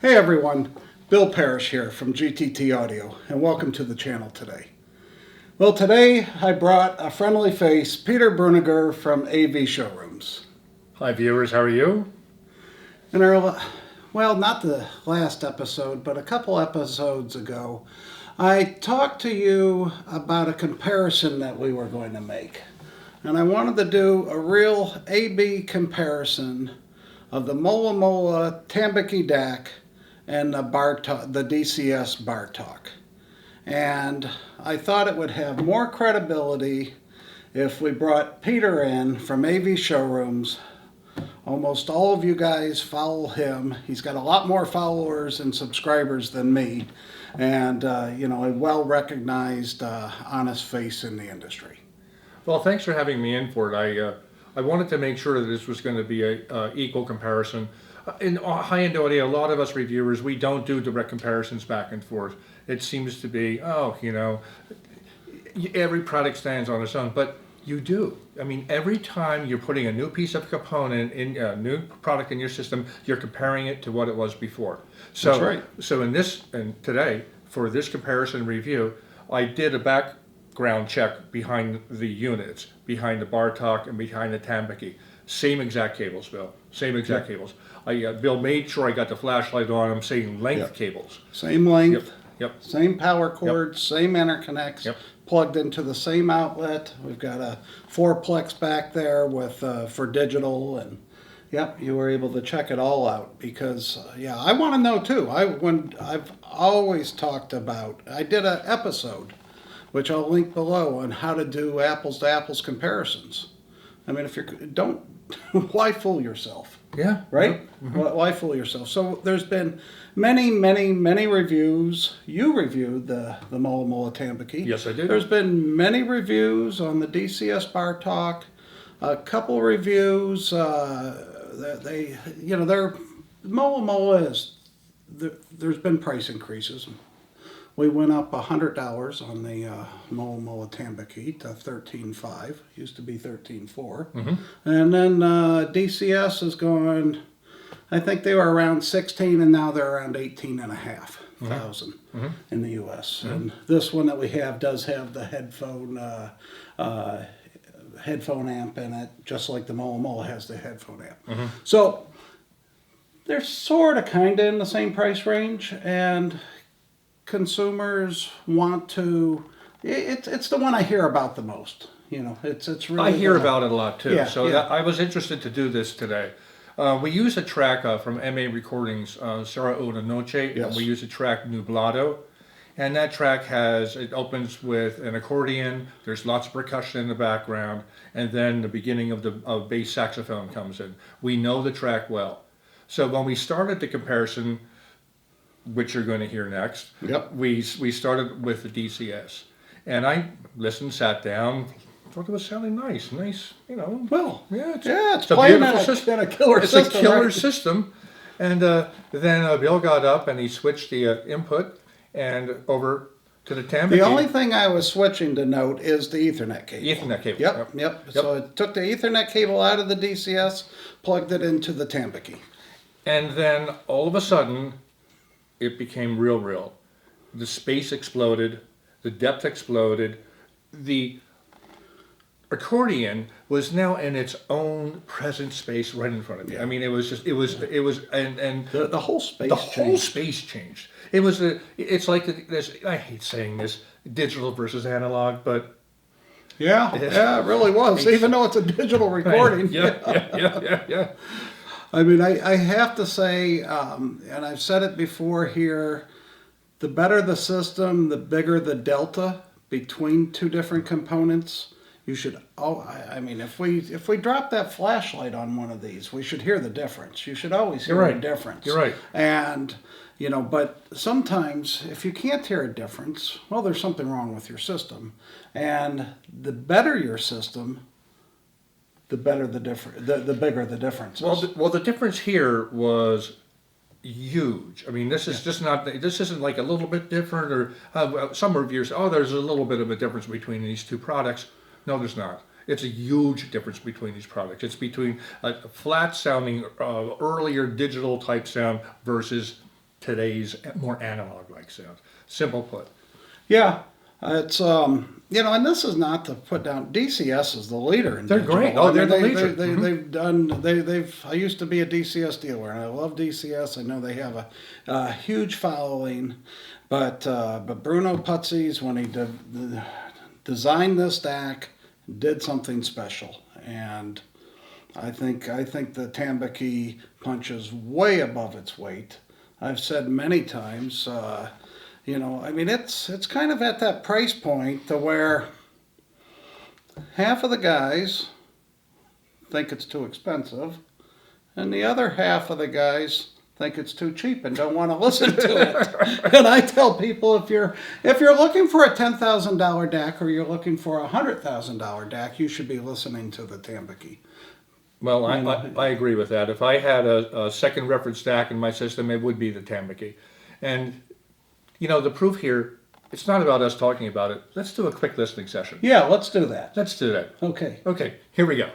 Hey everyone, Bill Parish here from GTT Audio, and welcome to the channel today. Well, today I brought a friendly face, Peter Breuninger from AVShowrooms. Hi viewers, how are you? In our, well, not the last episode, but a couple episodes ago, I talked to you about a comparison that we were going to make. And I wanted to do a real A-B comparison of the Mola Mola Tambaqui DAC and the dCS Bartok. And I thought it would have more credibility if we brought Peter in from AVShowrooms. Almost all of you guys follow him. He's got a lot more followers and subscribers than me, and a well-recognized, honest face in the industry. Well, thanks for having me in for it. I wanted to make sure that this was going to be a equal comparison. In high-end audio, a lot of us reviewers, we don't do direct comparisons back and forth. It seems to be, every product stands on its own, but you do. I mean, every time you're putting a new piece of component in a new product in your system, you're comparing it to what it was before. So, That's right. So today, for this comparison review, I did a background check behind the units, behind the Bartok and behind the Tambaqui. Same exact cables, Bill. Same exact cables. Bill made sure I got the flashlight on them, same length cables. Same length, Yep. same power cords, same interconnects, plugged into the same outlet. We've got a 4-plex back there with for digital, and you were able to check it all out because I want to know too. I've always talked about. I did an episode, which I'll link below, on how to do apples to apples comparisons. I mean, if you don't, why fool yourself? Yeah. Right? Mm-hmm. Why fool yourself? So there's been many reviews. You reviewed the Mola Mola Tambaqui. Yes, I did. There's been many reviews on the dCS Bartok. A couple reviews. They're Mola Mola is. There's been price increases. We went up $100 on the Mola Mola Tambaqui to $13.5. Used to be $13.4. Mm-hmm. And then dCS is going, I think they were around 16 and now they're around 18,500 in the US. Mm-hmm. And this one that we have does have the headphone amp in it, just like the Mola Mola has the headphone amp. Mm-hmm. So they're sort of kind of in the same price range, and consumers want to. It's the one I hear about the most. It's really. I hear about it a lot too. Yeah, I was interested to do this today. We use a track from MA Recordings, Serra Una Noche, and we use a track Nublado. And that track it opens with an accordion, there's lots of percussion in the background, and then the beginning of bass saxophone comes in. We know the track well. So when we started the comparison, which you're going to hear next, we started with the dCS. And I listened, sat down, thought it was sounding nice, Well, it's it's a playing beautiful system. A killer It's system. a killer right? system. And then Bill got up and he switched the input and over to the Tambaqui. The only thing I was switching to note is the Ethernet cable. Ethernet cable. Yep. So I took the Ethernet cable out of the dCS, plugged it into the Tambaqui. And then all of a sudden, it became real. The space exploded, the depth exploded, the accordion was now in its own present space right in front of me. I mean, and the whole space. Whole space changed. It's like this. I hate saying this, digital versus analog, but it really was. Even though it's a digital recording. Yeah. I mean, I have to say, and I've said it before here, the better the system, the bigger the delta between two different components. You should. If we drop that flashlight on one of these, we should hear the difference. You should always hear the difference. You're right. And but sometimes if you can't hear a difference, well, there's something wrong with your system. And the better your system, the better the bigger the difference is. Well, the difference here was huge. I mean, this isn't like a little bit different, or some reviewers, there's a little bit of a difference between these two products. No, there's not. It's a huge difference between these products. It's between a flat sounding, earlier digital type sound versus today's more analog-like sound. Simple put. Yeah, it's and this is not to put down. dCS is the leader in They're digital. great. Oh, they're the leader. They've done. They've. I used to be a dCS dealer, and I love dCS. I know they have a huge following, but Bruno Putzis, when he designed this DAC, did something special, and I think the Tambaqui punches way above its weight. I've said many times. It's kind of at that price point to where half of the guys think it's too expensive, and the other half of the guys think it's too cheap and don't want to listen to it. And I tell people, if you're looking for a $10,000 DAC or you're looking for a $100,000 DAC, you should be listening to the Tambaqui. Well, I agree with that. If I had a second reference DAC in my system, it would be the Tambaqui. And the proof here, it's not about us talking about it. Let's do a quick listening session. Yeah, let's do that. Let's do that. Okay. Okay, here we go.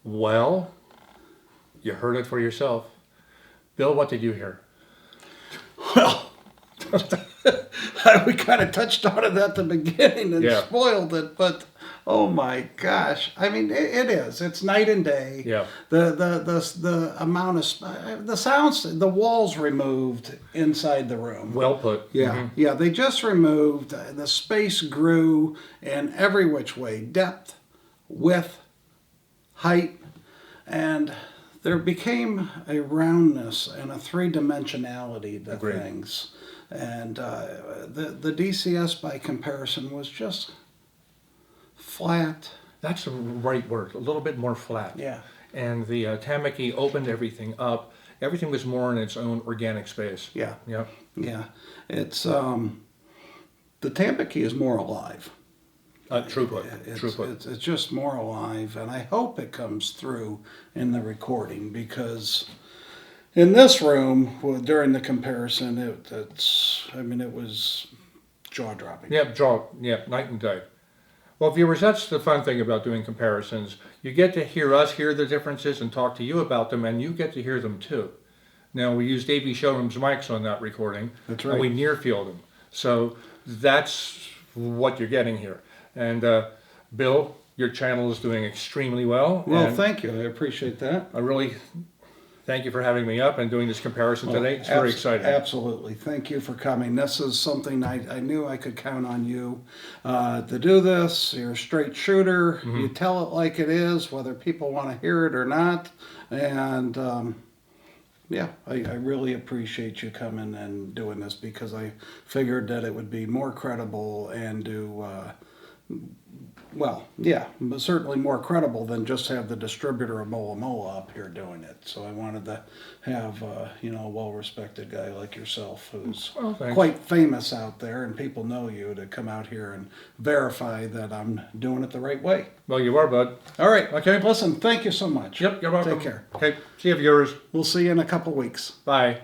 Well, you heard it for yourself. Bill, what did you hear? Well, we kind of touched on it at the beginning and spoiled it, but oh my gosh! I mean, it is. It's night and day. Yeah. The amount of the sounds, the walls removed inside the room. Well put. Yeah, yeah. They just removed. The space grew in every which way: depth, width, height. And there became a roundness and a three-dimensionality to Agreed. things. And the dCS by comparison was just flat. That's the right word, a little bit more flat. Yeah. And the Tambaqui opened everything up. Everything was more in its own organic space. Yeah. Yeah. Yeah. It's the Tambaqui is more alive. Throughput. It's just more alive, and I hope it comes through in the recording, because in this room, during the comparison, it was jaw-dropping. Yeah, night and day. Well, viewers, that's the fun thing about doing comparisons. You get to hear us hear the differences and talk to you about them, and you get to hear them too. Now, we used AVShowrooms mics on that recording. That's right. And we near-field them. So that's what you're getting here. And Bill, your channel is doing extremely well. Well, and thank you. I appreciate that. I really thank you for having me up and doing this comparison today. It's very exciting. Absolutely. Thank you for coming. This is something I knew I could count on you to do this. You're a straight shooter. Mm-hmm. You tell it like it is, whether people want to hear it or not. And yeah, I really appreciate you coming and doing this, because I figured that it would be more credible and do, well, yeah, but certainly more credible than just have the distributor of Mola Mola up here doing it. So I wanted to have, a well-respected guy like yourself, who's quite famous out there and people know you, to come out here and verify that I'm doing it the right way. Well, you are, bud. All right. Okay. Listen, thank you so much. Yep, you're welcome. Take care. Okay, see you, viewers. We'll see you in a couple weeks. Bye.